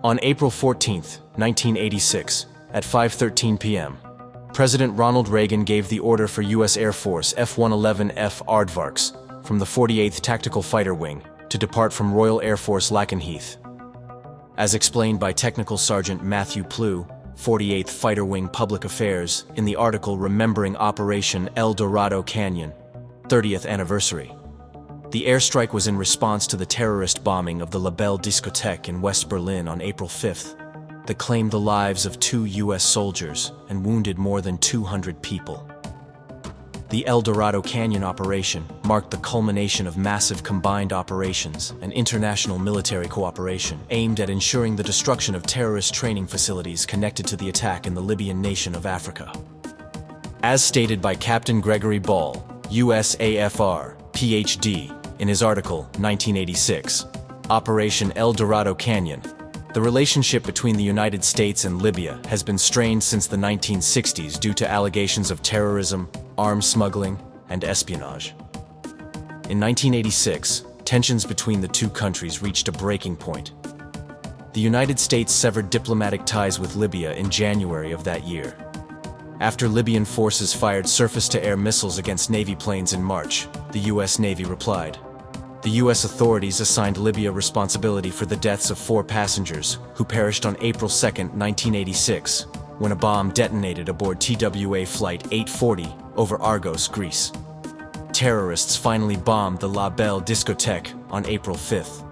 On April 14, 1986, at 5:13 p.m., President Ronald Reagan gave the order for U.S. Air Force F-111F aardvarks from the 48th Tactical Fighter Wing to depart from Royal Air Force Lakenheath. As explained by Technical Sergeant Matthew Plew, 48th Fighter Wing Public Affairs, in the article Remembering Operation El Dorado Canyon, 30th Anniversary. The airstrike was in response to the terrorist bombing of the La Belle Discotheque in West Berlin on April 5th, that claimed the lives of 2 U.S. soldiers and wounded more than 200 people. The El Dorado Canyon operation marked the culmination of massive combined operations and international military cooperation aimed at ensuring the destruction of terrorist training facilities connected to the attack in the Libyan nation of Africa. As stated by Captain Gregory Ball, USAFR, Ph.D., in his article, 1986, Operation El Dorado Canyon, the relationship between the United States and Libya has been strained since the 1960s due to allegations of terrorism, arms smuggling, and espionage. In 1986, tensions between the two countries reached a breaking point. The United States severed diplomatic ties with Libya in January of that year. After Libyan forces fired surface-to-air missiles against Navy planes in March, the U.S. Navy replied. The U.S. authorities assigned Libya responsibility for the deaths of 4 passengers who perished on April 2, 1986, when a bomb detonated aboard TWA Flight 840 over Argos, Greece. Terrorists finally bombed the La Belle Discotheque on April 5th.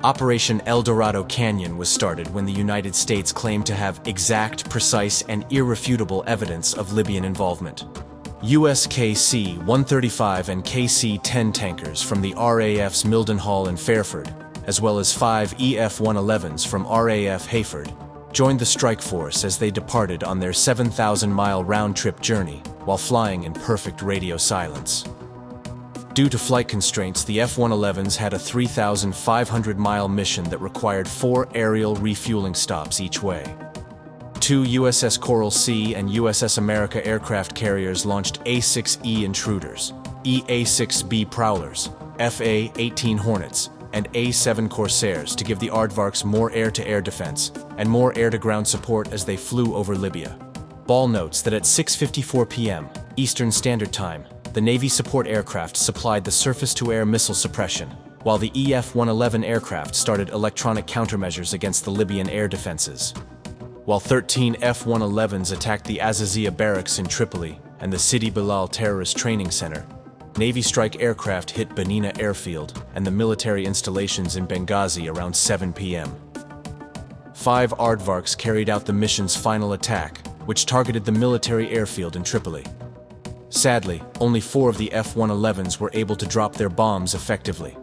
Operation El Dorado Canyon was started when the United States claimed to have exact, precise, and irrefutable evidence of Libyan involvement. US KC-135 and KC-10 tankers from the RAF's Mildenhall and Fairford, as well as 5 EF-111s from RAF Hayford, joined the strike force as they departed on their 7,000-mile round-trip journey while flying in perfect radio silence. Due to flight constraints, the F-111s had a 3,500-mile mission that required 4 aerial refueling stops each way. 2 USS Coral Sea and USS America aircraft carriers launched A-6E Intruders, EA-6B Prowlers, FA-18 Hornets, and A-7 Corsairs to give the aardvarks more air-to-air defense and more air-to-ground support as they flew over Libya. Ball notes that at 6:54 p.m. Eastern Standard Time, the Navy support aircraft supplied the surface-to-air missile suppression, while the EF-111 aircraft started electronic countermeasures against the Libyan air defenses. While 13 F-111s attacked the Azazia barracks in Tripoli and the Sidi Bilal Terrorist Training Center, Navy strike aircraft hit Benina Airfield and the military installations in Benghazi around 7 p.m. 5 aardvarks carried out the mission's final attack, which targeted the military airfield in Tripoli. Sadly, only 4 of the F-111s were able to drop their bombs effectively.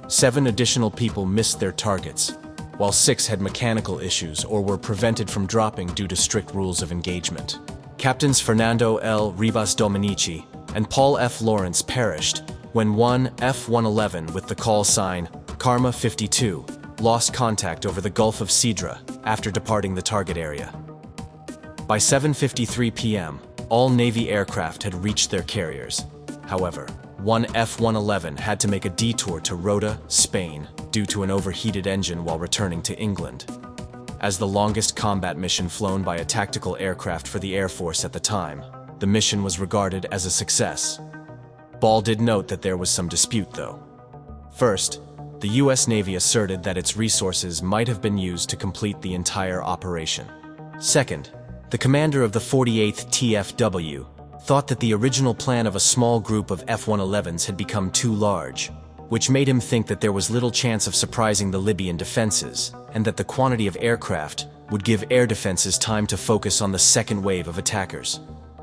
7 additional people missed their targets, while 6 had mechanical issues or were prevented from dropping due to strict rules of engagement. Captains Fernando L. Rivas Dominici and Paul F. Lawrence perished when one F-111 with the call sign Karma 52 lost contact over the Gulf of Sidra after departing the target area. By 7:53 p.m., all Navy aircraft had reached their carriers. However, one F-111 had to make a detour to Rota, Spain, due to an overheated engine while returning to England. As the longest combat mission flown by a tactical aircraft for the Air Force at the time, the mission was regarded as a success. Ball did note that there was some dispute, though. First, the U.S. Navy asserted that its resources might have been used to complete the entire operation. Second, the commander of the 48th TFW thought that the original plan of a small group of F-111s had become too large, which made him think that there was little chance of surprising the Libyan defenses, and that the quantity of aircraft would give air defenses time to focus on the second wave of attackers.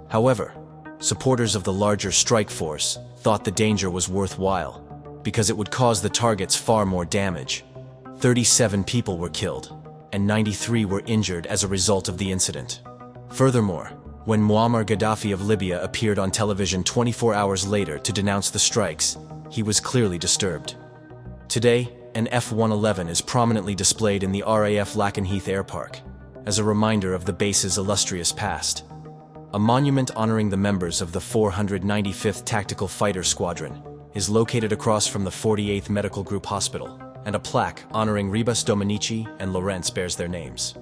However, supporters of the larger strike force thought the danger was worthwhile, because it would cause the targets far more damage. 37 people were killed, and 93 were injured as a result of the incident. Furthermore, when Muammar Gaddafi of Libya appeared on television 24 hours later to denounce the strikes, he was clearly disturbed. Today, an F-111 is prominently displayed in the RAF Lakenheath Air Park, as a reminder of the base's illustrious past. A monument honoring the members of the 495th Tactical Fighter Squadron is located across from the 48th Medical Group Hospital. and a plaque honoring Rebus Dominici and Lorenz bears their names.